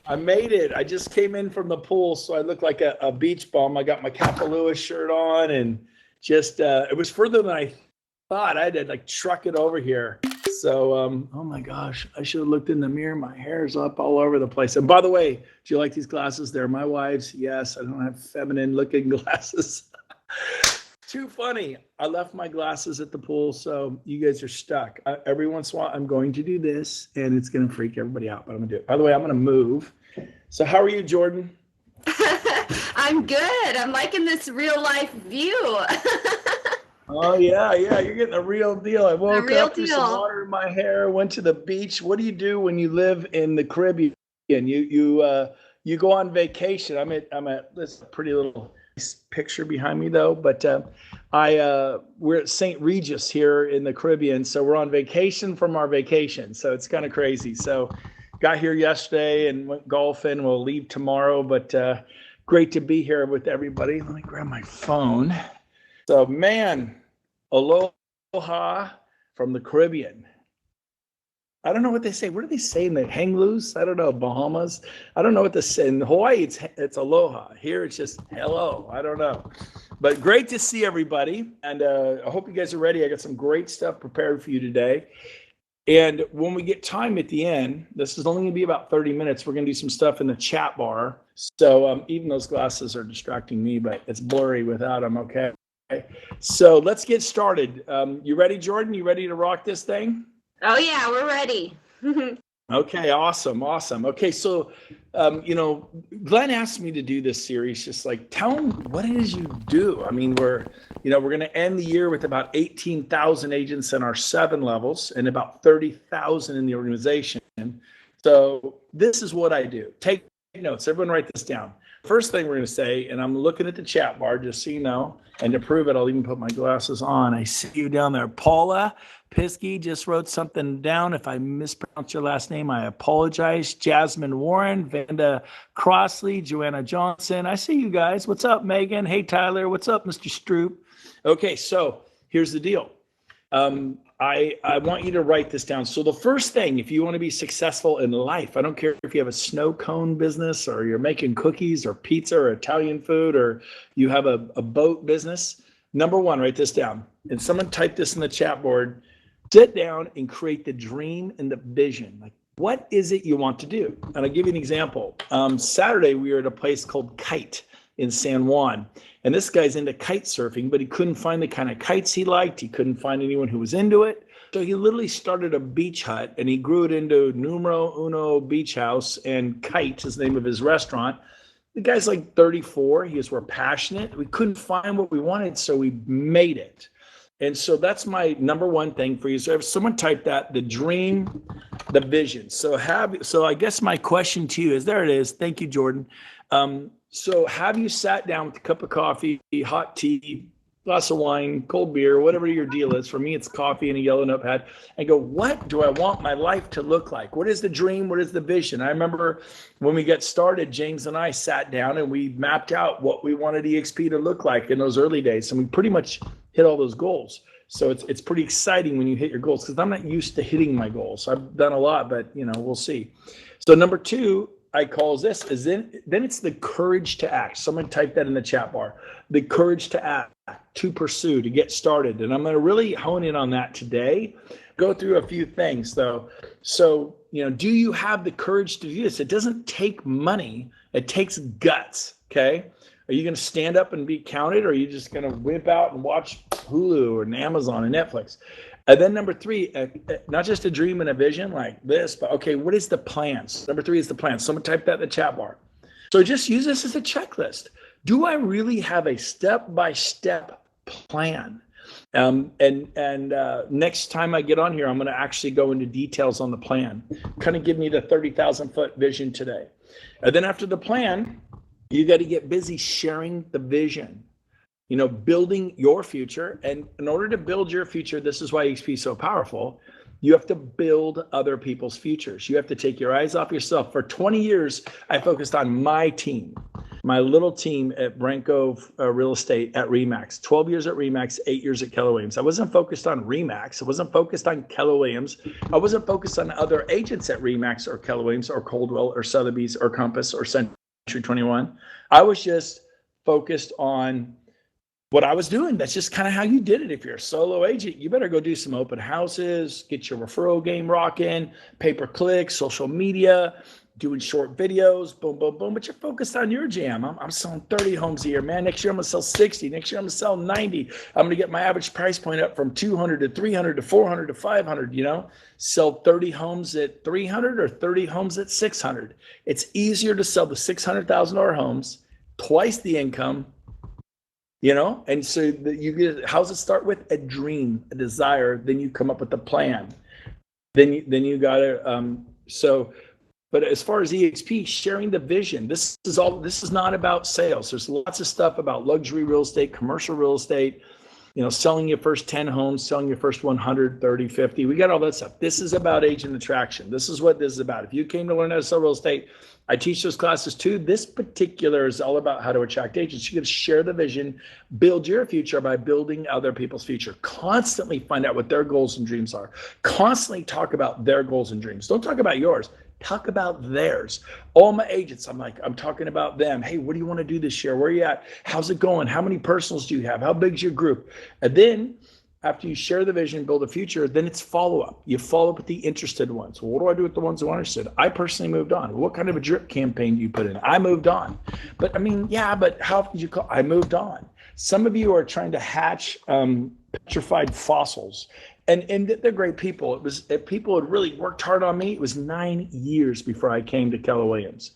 I made it. I just came in from the pool, so I look like a beach bum. I got my Kapalua shirt on, and just it was further than I thought. I had to like truck it over here. So, oh my gosh, I should have looked in the mirror. My hair's up all over the place. And by the way, do you like these glasses? They're my wife's. Yes, I don't have feminine looking glasses. Too funny. I left my glasses at the pool, so you guys are stuck. Every once in a while, I'm going to do this, and it's going to freak everybody out, but I'm going to do it. By the way, I'm going to move. So how are you, Jordan? I'm good. I'm liking this real life view. Oh, yeah. You're getting the real deal. I woke real up, threw some deal. water in my hair, went to the beach. What do you do when you live in the Caribbean? You go on vacation. I'm at this pretty little picture behind me though, but we're at St. Regis here in the Caribbean, so we're on vacation from our vacation, so it's kind of crazy. So got here yesterday and went golfing. We'll leave tomorrow, but great to be here with everybody. Let me grab my phone. So man, aloha from the Caribbean. I don't know what they say. What do they say in the hang loose? I don't know. Bahamas. I don't know what to say. In Hawaii, it's aloha. Here, it's just hello. I don't know. But great to see everybody. And I hope you guys are ready. I got some great stuff prepared for you today. And when we get time at the end, this is only going to be about 30 minutes. We're going to do some stuff in the chat bar. So even those glasses are distracting me, but it's blurry without them. Okay. So let's get started. You ready, Jordan? You ready to rock this thing? Oh yeah, we're ready. Okay, awesome. Okay, so, Glenn asked me to do this series, just like, tell him what it is you do. I mean, we're going to end the year with about 18,000 agents in our 7 levels and about 30,000 in the organization. So this is what I do. Take notes. Everyone write this down. First thing we're going to say, and I'm looking at the chat bar, just so you know, and to prove it, I'll even put my glasses on. I see you down there. Paula Piskey just wrote something down. If I mispronounce your last name, I apologize. Jasmine Warren, Vanda Crossley, Joanna Johnson. I see you guys. What's up, Megan? Hey, Tyler. What's up, Mr. Stroop? Okay, so here's the deal. I want you to write this down. So the first thing, if you want to be successful in life, I don't care if you have a snow cone business or you're making cookies or pizza or Italian food or you have a boat business. Number one, write this down. And someone type this in the chat board. Sit down and create the dream and the vision. Like, what is it you want to do? And I'll give you an example. Saturday, we were at a place called Kite in San Juan. And this guy's into kite surfing, but he couldn't find the kind of kites he liked. He couldn't find anyone who was into it. So he literally started a beach hut and he grew it into Numero Uno Beach House, and Kite is the name of his restaurant. The guy's like 34. We're passionate. We couldn't find what we wanted, so we made it. And so that's my number one thing for you. So if someone type that, the dream, the vision. So I guess my question to you is, there it is. Thank you, Jordan. So have you sat down with a cup of coffee, hot tea, glass of wine, cold beer, whatever your deal is? For me, it's coffee and a yellow notepad, and go, what do I want my life to look like? What is the dream? What is the vision? I remember when we got started, James and I sat down and we mapped out what we wanted EXP to look like in those early days. And we pretty much hit all those goals. So it's pretty exciting when you hit your goals, because I'm not used to hitting my goals. I've done a lot, but we'll see. So number 2, I calls this, is then it's the courage to act. Someone type that in the chat bar. The courage to act, to pursue, to get started. And I'm going to really hone in on that today. Go through a few things though. So, do you have the courage to do this? It doesn't take money. It takes guts. Okay. Are you going to stand up and be counted, or are you just going to whip out and watch Hulu and Amazon and Netflix? And then number 3, not just a dream and a vision like this, but okay, what is the plan? So number 3 is the plan. Someone type that in the chat bar. So just use this as a checklist. Do I really have a step-by-step plan? And next time I get on here, I'm going to actually go into details on the plan. Kind of give me the 30,000-foot vision today. And then after the plan, you got to get busy sharing the vision, building your future. And in order to build your future, this is why EXP is so powerful. You have to build other people's futures. You have to take your eyes off yourself. For 20 years, I focused on my team, my little team at BRENT GOVE Real Estate at RE/MAX, 12 years at RE/MAX, 8 years at Keller Williams. I wasn't focused on RE/MAX. I wasn't focused on Keller Williams. I wasn't focused on other agents at RE/MAX or Keller Williams or Coldwell or Sotheby's or Compass or Century 21. I was just focused on what I was doing. That's just kind of how you did it. If you're a solo agent, you better go do some open houses, get your referral game rocking, pay-per-click, social media, doing short videos, boom, boom, boom. But you're focused on your jam. I'm selling 30 homes a year, man. Next year I'm gonna sell 60. Next year I'm gonna sell 90. I'm gonna get my average price point up from 200 to 300 to 400 to 500. Sell 30 homes at 300 or 30 homes at 600. It's easier to sell the $600,000 homes, twice the income. And so you get, how's it start with? A dream, a desire, then you come up with a plan. Then you got to, but as far as EXP, sharing the vision, this is not about sales. There's lots of stuff about luxury real estate, commercial real estate, selling your first 10 homes, selling your first 100, 30, 50. We got all that stuff. This is about agent attraction. This is what this is about. If you came to learn how to sell real estate, I teach those classes too. This particular is all about how to attract agents. You got to share the vision, build your future by building other people's future. Constantly find out what their goals and dreams are. Constantly talk about their goals and dreams. Don't talk about yours. Talk about theirs. All my agents, I'm talking about them. Hey, what do you want to do this year? Where are you at? How's it going? How many personals do you have? How big is your group? And then after you share the vision, build a future, then it's follow-up. You follow up with the interested ones. Well, what do I do with the ones who aren't interested? I personally moved on. What kind of a drip campaign do you put in? I moved on. But but how did you call? I moved on. Some of you are trying to hatch petrified fossils. And they're great people. It was people had really worked hard on me. It was 9 years before I came to Keller Williams.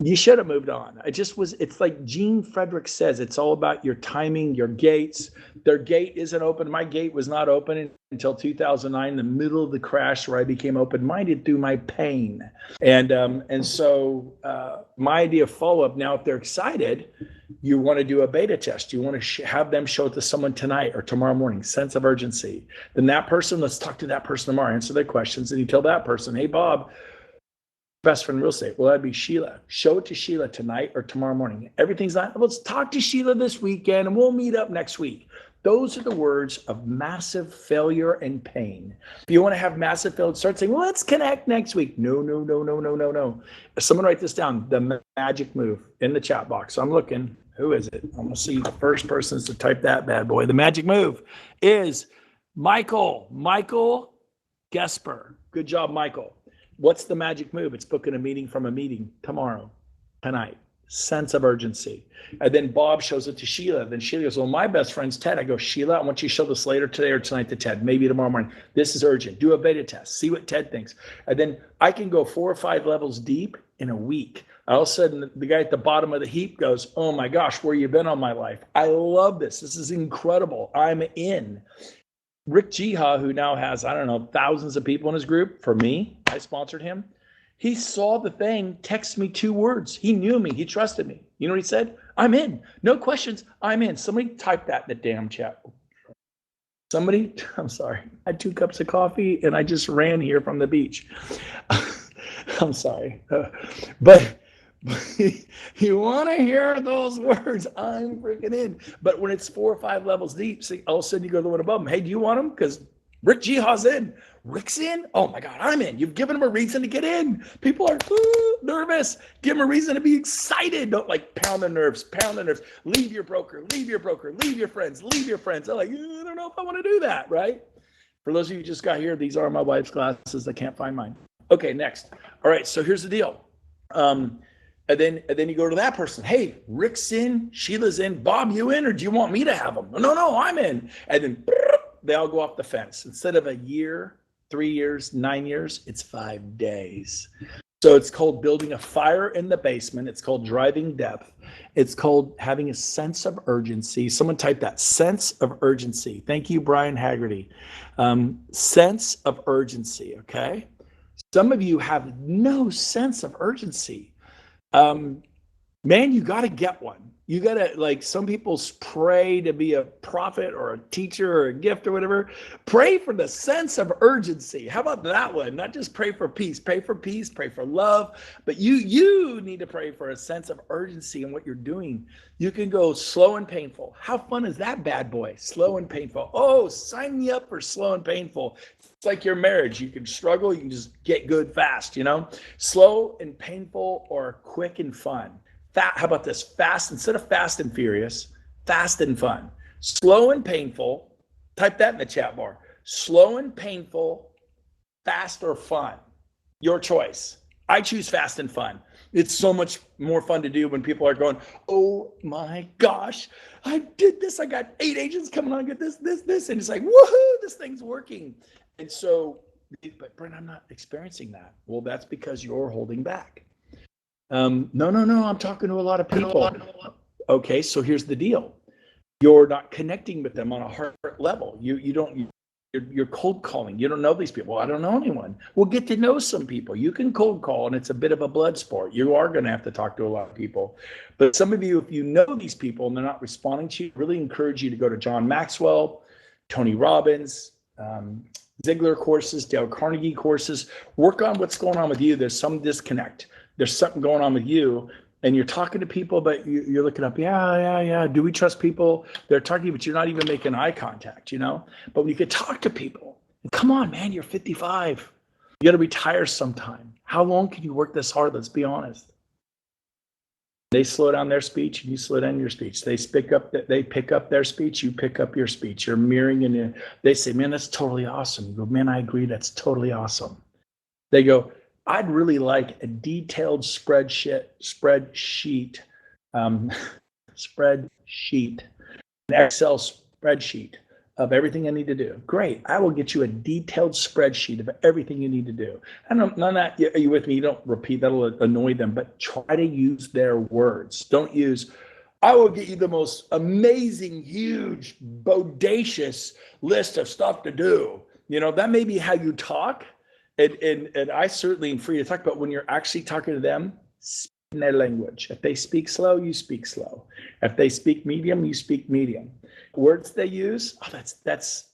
You should have moved on. It's like Gene Frederick says, it's all about your timing, your gates. Their gate isn't open. My gate was not open until 2009, in the middle of the crash, where I became open-minded through my pain. And so my idea of follow-up, now if they're excited, you want to do a beta test. You want to have them show it to someone tonight or tomorrow morning, sense of urgency. Then that person, let's talk to that person tomorrow, answer their questions. And you tell that person, hey, Bob, best friend in real estate. Well, that'd be Sheila. Show it to Sheila tonight or tomorrow morning. Everything's not, let's talk to Sheila this weekend and we'll meet up next week. Those are the words of massive failure and pain. If you want to have massive failure, start saying, well, let's connect next week. No. Someone write this down. The magic move in the chat box. I'm looking. Who is it? I'm going to see the first person to type that bad boy. The magic move is Michael Gesper. Good job, Michael. What's the magic move? It's booking a meeting from a meeting tomorrow, tonight. Sense of urgency. And then Bob shows it to Sheila. Then Sheila goes, well, my best friend's Ted. I go, Sheila, I want you to show this later today or tonight to Ted, maybe tomorrow morning. This is urgent. Do a beta test. See what Ted thinks. And then I can go 4 or 5 levels deep in a week. All of a sudden, the guy at the bottom of the heap goes, oh my gosh, where you been all my life? I love this. This is incredible. I'm in. Rick Jiha, who now has, thousands of people in his group, for me, I sponsored him. He saw the thing, text me 2 words. He knew me. He trusted me. You know what he said? I'm in. No questions. I'm in. Somebody type that in the damn chat. I'm sorry. I had 2 cups of coffee and I just ran here from the beach. I'm sorry. But you want to hear those words? I'm freaking in. But when it's 4 or 5 levels deep, see, all of a sudden you go to the one above them. Hey, do you want them? Because Rick Jiha's in. Rick's in? Oh my God, I'm in. You've given him a reason to get in. People are nervous. Give them a reason to be excited. Don't pound their nerves. Leave your broker, leave your friends. They're like, I don't know if I want to do that, right? For those of you who just got here, these are my wife's glasses. I can't find mine. Okay, next. All right, so here's the deal. And then you go to that person. Hey, Rick's in, Sheila's in. Bob, you in, or do you want me to have them? No, I'm in. And then they all go off the fence. Instead of a year, 3 years, 9 years, it's 5 days. So it's called building a fire in the basement. It's called driving depth. It's called having a sense of urgency. Someone type that, sense of urgency. Thank you, Brian Haggerty. Sense of urgency, okay? Some of you have no sense of urgency. Man, you got to get one. You got to, like, some people pray to be a prophet or a teacher or a gift or whatever. Pray for the sense of urgency. How about that one? Not just pray for peace, pray for love, but you need to pray for a sense of urgency in what you're doing. You can go slow and painful. How fun is that bad boy? Slow and painful. Oh, sign me up for slow and painful. It's like your marriage. You can struggle, you can just get good fast, slow and painful or quick and fun. How about this? Fast, instead of fast and furious, fast and fun. Slow and painful, type that in the chat bar. Slow and painful, fast or fun. Your choice. I choose fast and fun. It's so much more fun to do when people are going, oh my gosh, I did this. I got 8 agents coming on, I get this. And it's like, woohoo, this thing's working. And so, but Brent, I'm not experiencing that. Well, that's because you're holding back. No, I'm talking to a lot of people. Okay, so here's the deal. You're not connecting with them on a heart level. You're cold calling. You don't know these people. I don't know anyone. Well, get to know some people. You can cold call, and it's a bit of a blood sport. You are going to have to talk to a lot of people. But some of you, if you know these people and they're not responding to you, really encourage you to go to John Maxwell, Tony Robbins, Ziglar courses, Dale Carnegie courses. Work on what's going on with you. There's some disconnect. There's something going on with you, and you're talking to people, but you're looking up, yeah. Do we trust people? They're talking to you, but you're not even making eye contact, But when you could talk to people, come on, man, you're 55. You got to retire sometime. How long can you work this hard? Let's be honest. They slow down their speech, and you slow down your speech. They pick up their speech, you pick up your speech. You're mirroring, and they say, man, that's totally awesome. You go, man, I agree. That's totally awesome. They go, I'd really like a detailed spreadsheet, an Excel spreadsheet of everything I need to do. Great. I will get you a detailed spreadsheet of everything you need to do. And none of that, are you with me? You don't repeat, that'll annoy them, but try to use their words. Don't use, I will get you the most amazing, huge, bodacious list of stuff to do. That may be how you talk. And I certainly am free to talk, but when you're actually talking to them, speak in their language. If they speak slow, you speak slow. If they speak medium, you speak medium. Words they use, that's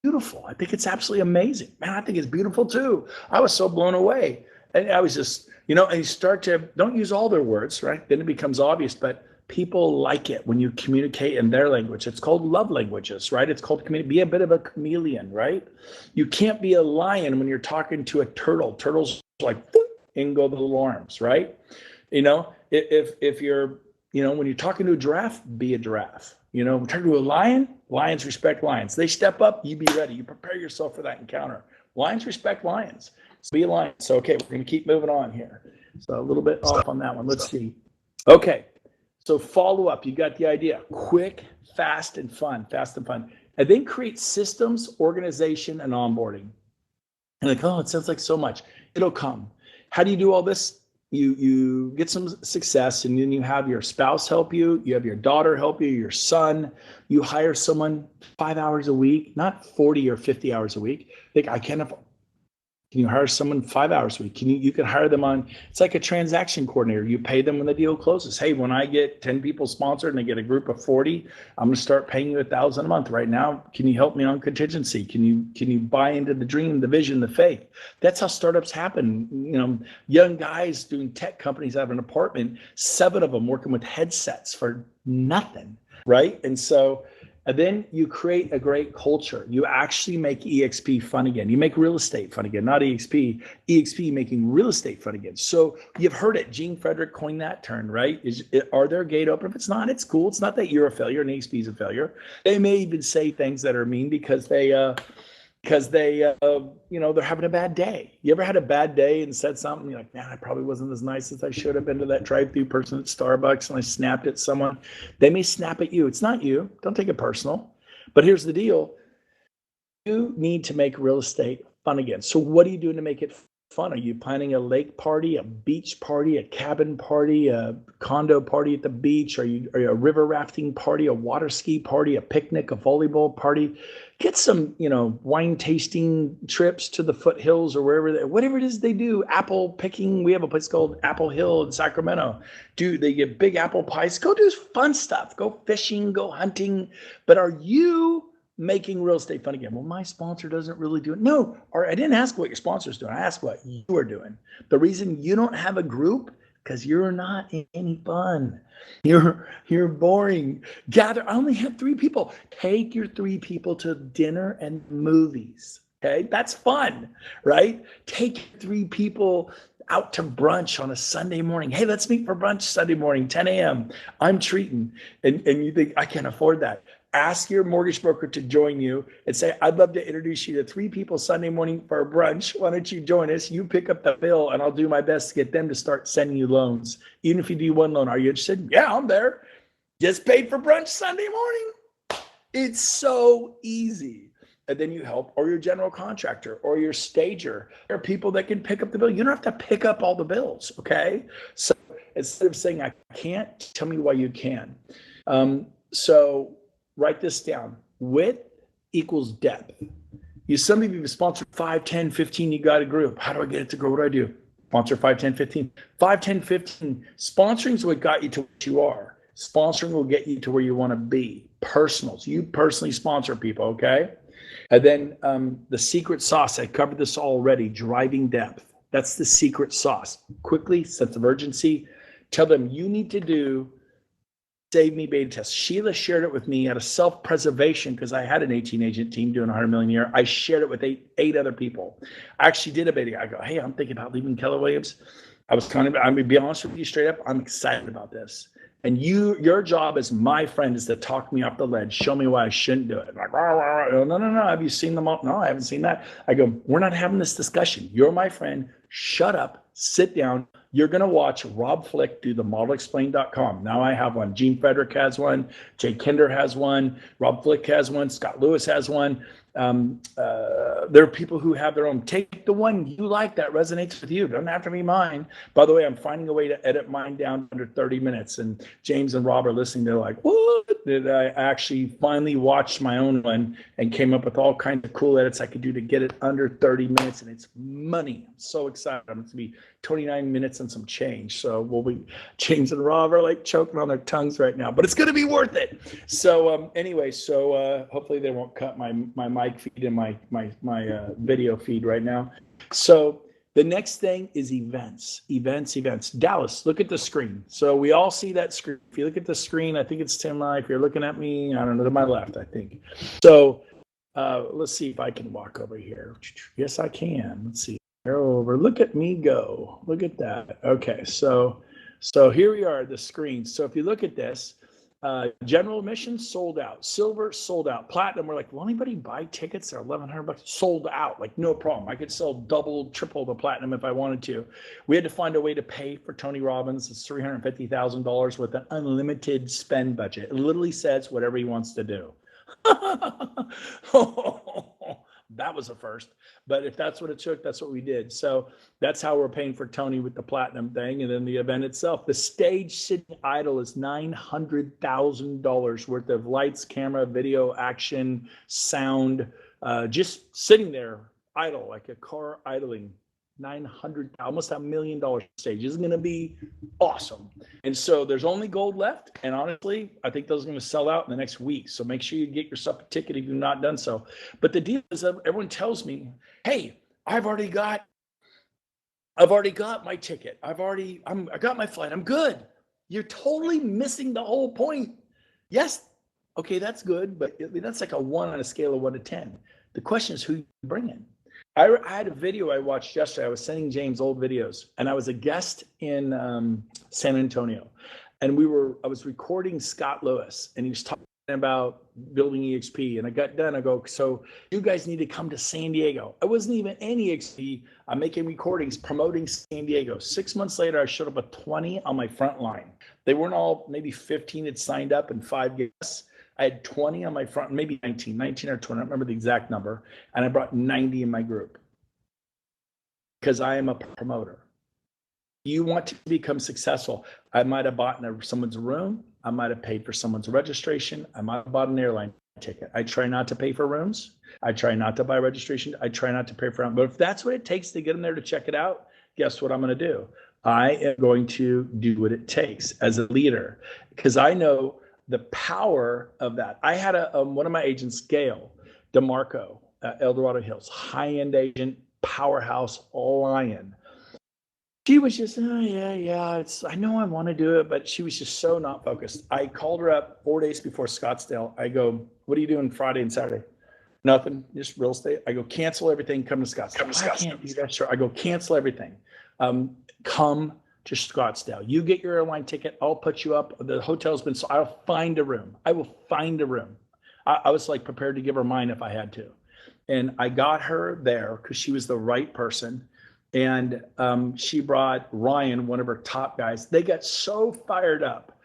beautiful. I think it's absolutely amazing. Man, I think it's beautiful too. I was so blown away. And I was just, and you start to, don't use all their words, right? Then it becomes obvious, but people like it when you communicate in their language. It's called love languages, right? It's called be a bit of a chameleon, right? You can't be a lion when you're talking to a turtle. Turtles like, and go the little arms, right? If you're, when you're talking to a giraffe, be a giraffe. Talking to a lion, lions respect lions. They step up, you be ready. You prepare yourself for that encounter. Lions respect lions. So be a lion. So, okay, we're going to keep moving on here. So a little bit off on that one. Let's see. Okay. So follow up, you got the idea. Quick, fast, and fun. And then create systems, organization, and onboarding. And like, oh, it sounds like so much. It'll come. How do you do all this? You get some success, and then you have your spouse help you. You have your daughter help you, your son. You hire someone 5 hours a week, not 40 or 50 hours a week. Like, I can't afford. Can you hire someone 5 hours a week? You can hire them on, it's like a transaction coordinator. You pay them when the deal closes. Hey, when I get 10 people sponsored and I get a group of 40, I'm going to start paying you $1,000 a month. Right now, can you help me on contingency? Can you buy into the dream, the vision, the faith? That's how startups happen. Young guys doing tech companies out of an apartment, 7 of them working with headsets for nothing, right? And then you create a great culture. You actually make EXP fun again. You make real estate fun again, not EXP making real estate fun again. So you've heard it. Gene Frederick coined that term, right? Are there a gate opener? If it's not, it's cool. It's not that you're a failure and EXP is a failure. They may even say things that are mean because they're having a bad day. You ever had a bad day and said something, you're like, man, I probably wasn't as nice as I should have been to that drive-through person at Starbucks, and I snapped at someone. They may snap at you. It's not you. Don't take it personal. But here's the deal. You need to make real estate fun again. So what are you doing to make it fun? Are you planning a lake party, a beach party, a cabin party, a condo party at the beach? Are you a river rafting party, a water ski party, a picnic, a volleyball party? Get some, wine tasting trips to the foothills or whatever it is they do. Apple picking. We have a place called Apple Hill in Sacramento. They get big apple pies? Go do fun stuff. Go fishing, go hunting. But are you making real estate fun again? Well, my sponsor doesn't really do it. No, or I didn't ask what your sponsor's doing. I asked what you are doing. The reason you don't have a group, because you're not any fun. You're boring. I only have 3 people. Take your 3 people to dinner and movies. Okay, that's fun, right? Take 3 people out to brunch on a Sunday morning. Hey, let's meet for brunch Sunday morning, 10 a.m. I'm treating, and you think I can't afford that. Ask your mortgage broker to join you and say, I'd love to introduce you to 3 people Sunday morning for a brunch. Why don't you join us? You pick up the bill and I'll do my best to get them to start sending you loans. Even if you do 1 loan, are you interested? Yeah, I'm there. Just paid for brunch Sunday morning. It's so easy. And then you help, or your general contractor or your stager. There are people that can pick up the bill. You don't have to pick up all the bills, okay? So instead of saying, I can't, tell me why you can. So write this down. Width equals depth. Some of you have sponsored 5, 10, 15, you got a group. How do I get it to grow? What do I do? Sponsor 5, 10, 15. 5, 10, 15. Sponsoring is what got you to what you are. Sponsoring will get you to where you want to be. Personals. You personally sponsor people, okay? And then the secret sauce. I covered this already. Driving depth. That's the secret sauce. Quickly, sense of urgency. Tell them you need to do Save Me beta test. Sheila shared it with me out of self-preservation because I had an 18-agent team doing 100 million a year. I shared it with eight other people. I actually did a beta. I go, hey, I'm thinking about leaving Keller Williams. I'm going to be honest with you straight up. I'm excited about this. And your job as my friend is to talk me off the ledge. Show me why I shouldn't do it. Like, no. Have you seen them all? No, I haven't seen that. I go, we're not having this discussion. You're my friend. Shut up. Sit down. You're going to watch Rob Flick do the modelexplain.com. Now I have one. Gene Frederick has one. Jay Kinder has one. Rob Flick has one. Scott Lewis has one. There are people who have their own. Take the one you like that resonates with you. Doesn't have to be mine. By the way, I'm finding a way to edit mine down under 30 minutes. And James and Rob are listening. They're like, what? Did I actually finally watched my own one and came up with all kinds of cool edits I could do to get it under 30 minutes. And it's money. I'm so excited. I'm going to be 29 minutes and some change. So James and Rob are like choking on their tongues right now, but it's going to be worth it. So anyway, hopefully they won't cut my mic feed and my video feed right now. So the next thing is events. Dallas, look at the screen. So we all see that screen. If you look at the screen, I think it's Tim. If you're looking at me, I don't know, to my left, I think. So let's see if I can walk over here. Yes, I can. Let's see. Over. Look at me go. Look at that. Okay, so here we are, the screen. So if you look at this, general admission sold out, silver sold out, platinum. We're like, will anybody buy tickets? They're $1,100. Sold out, like no problem. I could sell double, triple the platinum if I wanted to. We had to find a way to pay for Tony Robbins. It's $350,000 with an unlimited spend budget. It literally says whatever he wants to do. That was a first, but if that's what it took, that's what we did. So that's how we're paying for Tony with the platinum thing. And then the event itself, the stage sitting idle is $900,000 worth of lights, camera, video, action, sound, just sitting there idle, like a car idling. Almost $1 million stage. Is going to be awesome. And so there's only gold left. And honestly, I think those are going to sell out in the next week. So make sure you get yourself a ticket if you've not done so. But the deal is that everyone tells me, hey, I've already got my ticket. I got my flight. I'm good. You're totally missing the whole point. Yes. Okay, that's good. But that's like a 1 on a scale of 1 to 10. The question is who you bring in. I had a video I watched yesterday. I was sending James old videos, and I was a guest in San Antonio, and I was recording Scott Lewis, and he was talking about building EXP, and I got done. I go, so you guys need to come to San Diego. I wasn't even in EXP. I'm making recordings promoting San Diego. 6 months later, I showed up with 20 on my front line. They weren't all, maybe 15 had signed up and 5 guests. I had 20 on my front, maybe 19 or 20. I don't remember the exact number. And I brought 90 in my group. because I am a promoter. You want to become successful. I might have bought in someone's room. I might have paid for someone's registration. I might have bought an airline ticket. I try not to pay for rooms. I try not to buy registration. I try not to pay for them. But if that's what it takes to get them there to check it out, guess what I'm going to do? I am going to do what it takes as a leader, because I know the power of that. I had one of my agents, Gail DeMarco, El Dorado Hills, high-end agent, powerhouse lion. She was just, oh, yeah. I know I want to do it, but she was just so not focused. I called her up 4 days before Scottsdale. I go, what are you doing Friday and Saturday? Nothing, just real estate. I go, cancel everything, come to Scottsdale. I can't do that, sure. I go, cancel everything. Come to Scottsdale. You get your airline ticket. I'll put you up. The hotel's been, so I'll find a room. I will find a room. I was like prepared to give her mine if I had to. And I got her there because she was the right person. And she brought Ryan, one of her top guys. They got so fired up.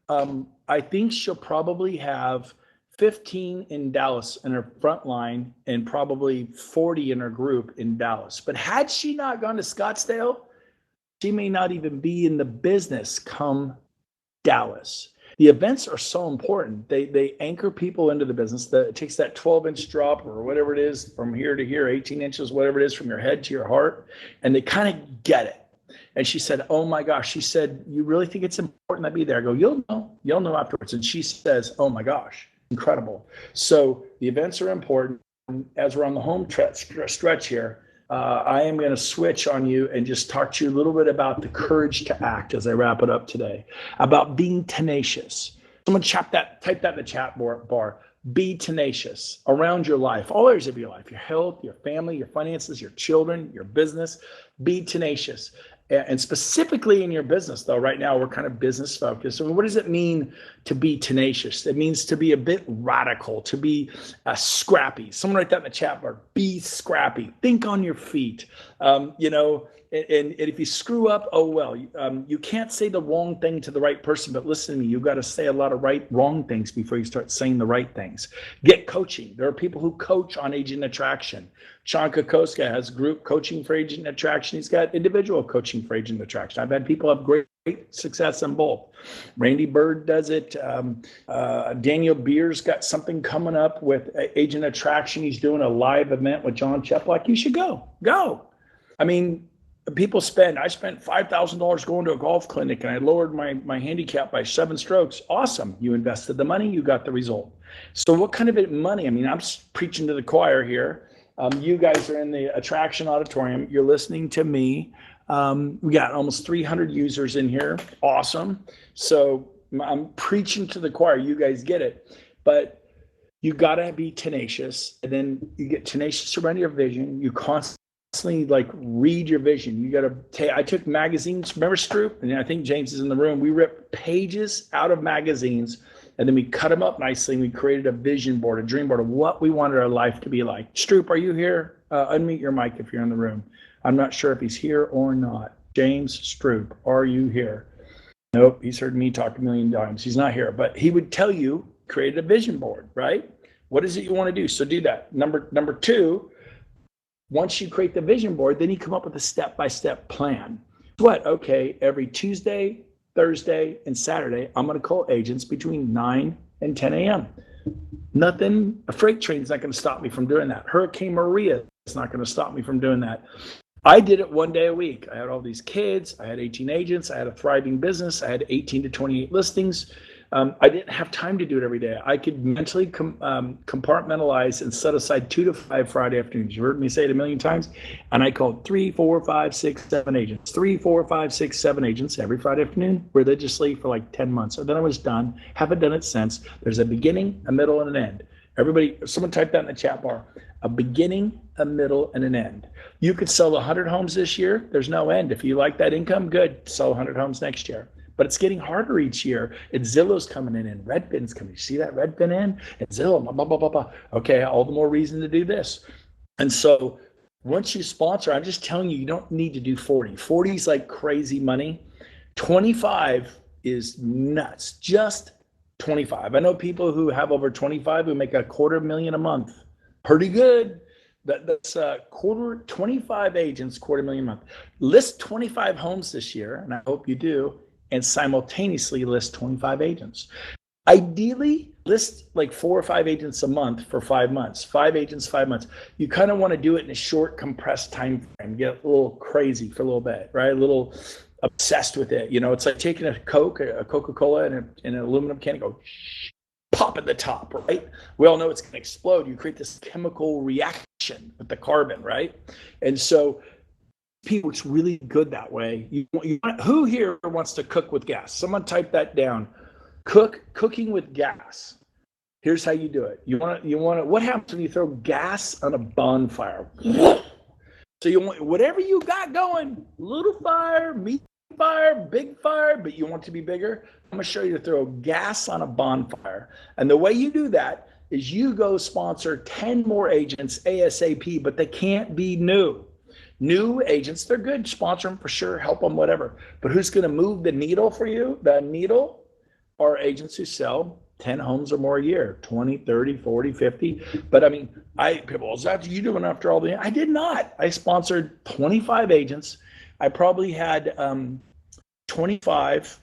I think she'll probably have 15 in Dallas in her front line and probably 40 in her group in Dallas. But had she not gone to Scottsdale, she may not even be in the business come Dallas. The events are so important. They anchor people into the business. It takes that 12-inch drop or whatever it is from here to here, 18 inches, whatever it is from your head to your heart, and they kind of get it. And she said, oh my gosh, she said, you really think it's important I be there? I go, you'll know afterwards. And she says, oh my gosh, incredible. So the events are important. As we're on the home stretch here, I am going to switch on you and just talk to you a little bit about the courage to act as I wrap it up today, about being tenacious. Someone type that in the chat bar. Be tenacious around your life, all areas of your life, your health, your family, your finances, your children, your business. Be tenacious. And specifically in your business, though, right now we're kind of business focused. So what does it mean to be tenacious? It means to be a bit radical, to be scrappy. Someone write that in the chat bar. Be scrappy. Think on your feet. And if you screw up, oh well. You can't say the wrong thing to the right person, but listen to me. You've got to say a lot of wrong things before you start saying the right things. Get coaching. There are people who coach on agent attraction. Sean Kokoska has group coaching for agent attraction. He's got individual coaching for agent attraction. I've had people have great success in both. Randy Bird does it. Daniel Beer's got something coming up with agent attraction. He's doing a live event with John Cheplack. You should go. I mean, I spent $5,000 going to a golf clinic and I lowered my handicap by 7 strokes. Awesome. You invested the money, you got the result. So what kind of money? I mean, I'm preaching to the choir here. You guys are in the attraction auditorium. You're listening to me. We got almost 300 users in here. Awesome. So I'm preaching to the choir. You guys get it. But you got to be tenacious. And then you get tenacious around your vision. You constantly read your vision. You got to take, I took magazines, remember Stroop? And I think James is in the room. We ripped pages out of magazines and then we cut them up nicely and we created a vision board, a dream board of what we wanted our life to be like. Stroop, are you here? Unmute your mic if you're in the room. I'm not sure if he's here or not. James Stroop, are you here? Nope, he's heard me talk a million times. He's not here, but he would tell you, create a vision board, right? What is it you want to do? So do that. Number 2, once you create the vision board, then you come up with a step-by-step plan. What? Okay, every Tuesday, Thursday, and Saturday, I'm going to call agents between 9 and 10 a.m. Nothing, a freight train is not going to stop me from doing that. Hurricane Maria is not going to stop me from doing that. I did it 1 day a week. I had all these kids. I had 18 agents. I had a thriving business. I had 18 to 28 listings. I didn't have time to do it every day. I could mentally compartmentalize and set aside 2 to 5 Friday afternoons. You heard me say it a million times. And I called 3, 4, 5, 6, 7 agents. 3, 4, 5, 6, 7 agents every Friday afternoon religiously for like 10 months. So then I was done. Haven't done it since. There's a beginning, a middle, and an end. Everybody, someone type that in the chat bar. A beginning, a middle, and an end. You could sell 100 homes this year. There's no end. If you like that income, good. Sell 100 homes next year. But it's getting harder each year. And Zillow's coming in and Redfin's coming. You see that Redfin in? And Zillow, blah, blah, blah, blah. Okay, all the more reason to do this. And so once you sponsor, I'm just telling you, you don't need to do 40. 40 is like crazy money. 25 is nuts. Just 25. I know people who have over 25 who make $250,000 a month. Pretty good. That's 25 agents, $250,000 a month. List 25 homes this year, and I hope you do, and simultaneously list 25 agents. Ideally, list like 4 or 5 agents a month for 5 months. 5 agents, 5 months. You kind of want to do it in a short, compressed time frame. Get a little crazy for a little bit, right? A little obsessed with it. It's like taking a Coca-Cola, and an aluminum can and go pop at the top, right? We all know it's going to explode. You create this chemical reaction with the carbon, right? And so people, it's really good that way. Who here wants to cook with gas? Someone type that down. Cooking with gas. Here's how you do it. You want to. What happens when you throw gas on a bonfire? So you want whatever you got going, little fire, medium fire, big fire, but you want it to be bigger. I'm going to show you to throw gas on a bonfire. And the way you do that is you go sponsor 10 more agents ASAP, but they can't be new. New agents, they're good. Sponsor them for sure, help them, whatever. But who's going to move the needle for you? The needle are agents who sell 10 homes or more a year, 20, 30, 40, 50. But I mean, people, is that you doing after all the, I did not. I sponsored 25 agents. I probably had 25,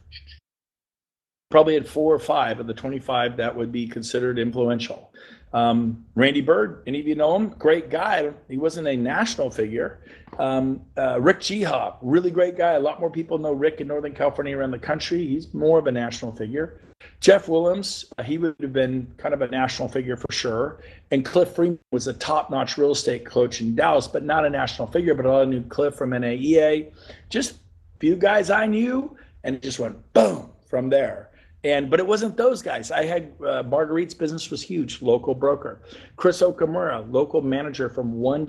probably had 4 or 5 of the 25 that would be considered influential. Randy Bird, any of you know him? Great guy. He wasn't a national figure. Rick Jihop, really great guy. A lot more people know Rick in Northern California, around the country. He's more of a national figure. Jeff Willems, he would have been kind of a national figure for sure. And Cliff Freeman was a top-notch real estate coach in Dallas, but not a national figure, but a lot of knew Cliff from NAEA. Just a few guys I knew, and it just went boom from there. But it wasn't those guys. I had Marguerite's business was huge, local broker. Chris Okamura, local manager from one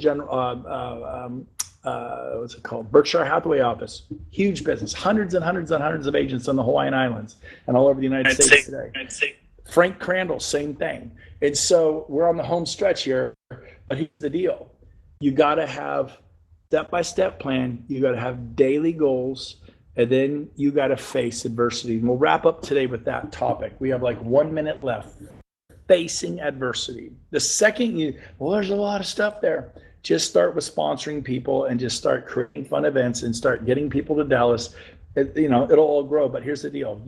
what's it called? Berkshire Hathaway office, huge business, hundreds and hundreds and hundreds of agents on the Hawaiian Islands and all over the United States today. Frank Crandall, same thing. And so we're on the home stretch here, but here's the deal. You got to have step-by-step plan. You got to have daily goals. And then you got to face adversity. And we'll wrap up today with that topic. We have like 1 minute left. Facing adversity. The second there's a lot of stuff there. Just start with sponsoring people and just start creating fun events and start getting people to Dallas. It'll all grow. But here's the deal.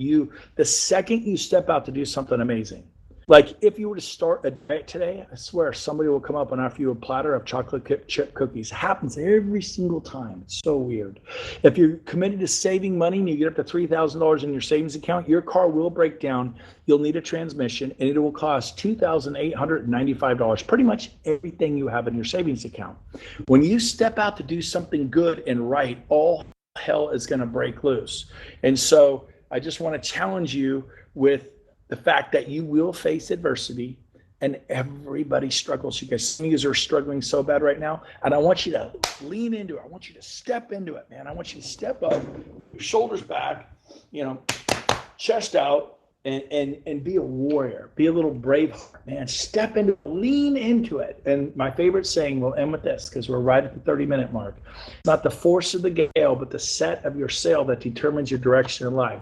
The second you step out to do something amazing, like if you were to start a diet today, I swear somebody will come up and offer you a platter of chocolate chip cookies. It happens every single time. It's so weird. If you're committed to saving money and you get up to $3,000 in your savings account, your car will break down. You'll need a transmission, and it will cost $2,895. Pretty much everything you have in your savings account. When you step out to do something good and right, all hell is going to break loose. And so I just want to challenge you with the fact that you will face adversity, and everybody struggles. You guys, some of you are struggling so bad right now, and I want you to lean into it. I want you to step into it, man. I want you to step up, shoulders back, chest out, and be a warrior. Be a little brave, man. Step into it, lean into it. And my favorite saying, we'll end with this because we're right at the 30-minute mark. It's not the force of the gale, but the set of your sail that determines your direction in life.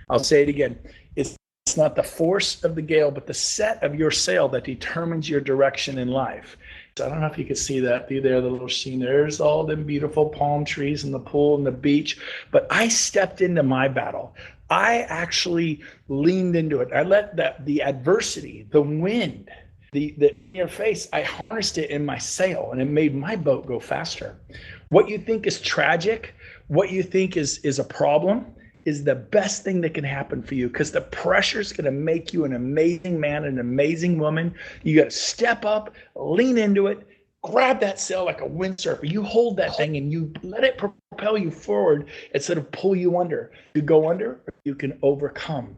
I'll say it again. It's not the force of the gale, but the set of your sail that determines your direction in life. So I don't know if you can see that through there, the little sheen. There's all them beautiful palm trees and the pool and the beach. But I stepped into my battle. I actually leaned into it. I let the adversity, the wind, the in your face, I harnessed it in my sail, and it made my boat go faster. What you think is tragic, what you think is a problem, is the best thing that can happen for you, because the pressure is going to make you an amazing man, an amazing woman. You got to step up, lean into it, grab that sail like a windsurfer. You hold that thing and you let it propel you forward instead of pull you under. You go under, you can overcome.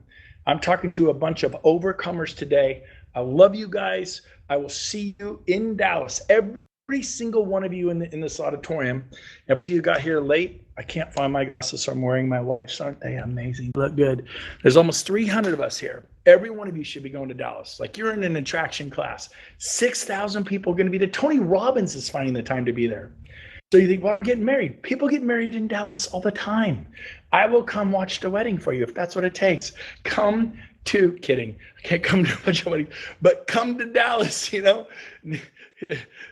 I'm talking to a bunch of overcomers today. I love you guys. I will see you in Dallas. Every single one of you in this auditorium. If you got here late, I can't find my glasses, so I'm wearing my wife's. Aren't they amazing? Look good. There's almost 300 of us here. Every one of you should be going to Dallas. Like you're in an attraction class. 6,000 people are going to be there. Tony Robbins is finding the time to be there. So you think, well, I'm getting married. People get married in Dallas all the time. I will come watch the wedding for you if that's what it takes. Come to, kidding. I can't come to watch a wedding, but come to Dallas,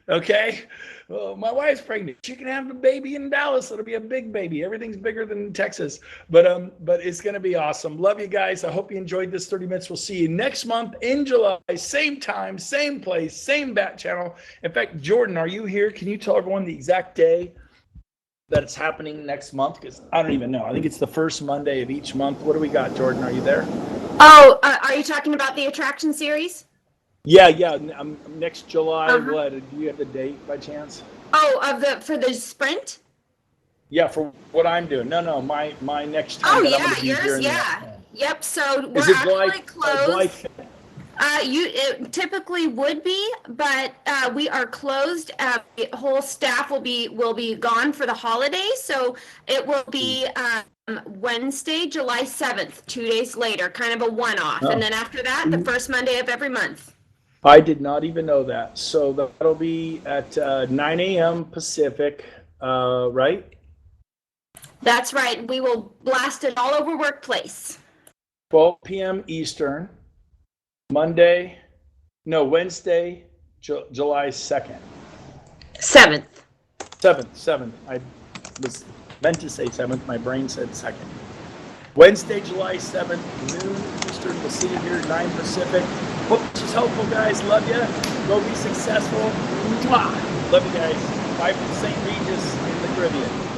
Okay. Well, my wife's pregnant. She can have the baby in Dallas. It'll be a big baby. Everything's bigger than Texas, but it's going to be awesome. Love you guys. I hope you enjoyed this 30 minutes. We'll see you next month in July, same time, same place, same bat channel. In fact, Jordan, are you here? Can you tell everyone the exact day that it's happening next month? Because I don't even know. I think it's the first Monday of each month. What do we got, Jordan? Are you there? Oh, are you talking about the attraction series? Yeah. Next July. What? Do you have the date by chance? Oh, for the sprint? Yeah, for what I'm doing. No, my next time. Oh that I'm yeah, gonna be here yours. in Yeah. Yep. So we're Is it actually July closed. It typically would be, but we are closed. The whole staff will be gone for the holidays, so it will be Wednesday, July 7th, 2 days later, kind of a one-off, and then after that, the first Monday of every month. I did not even know that. So that'll be at 9 a.m. Pacific, right? That's right. We will blast it all over Workplace. 12 p.m. Eastern, Wednesday, July 2nd. 7th. 7th. I was meant to say 7th. My brain said 2nd. Wednesday, July 7th, noon Eastern. We'll see you here at 9 Pacific. Hope this is helpful, guys. Love you. Go be successful. Mwah. Love you guys. Bye from St. Regis in the Caribbean.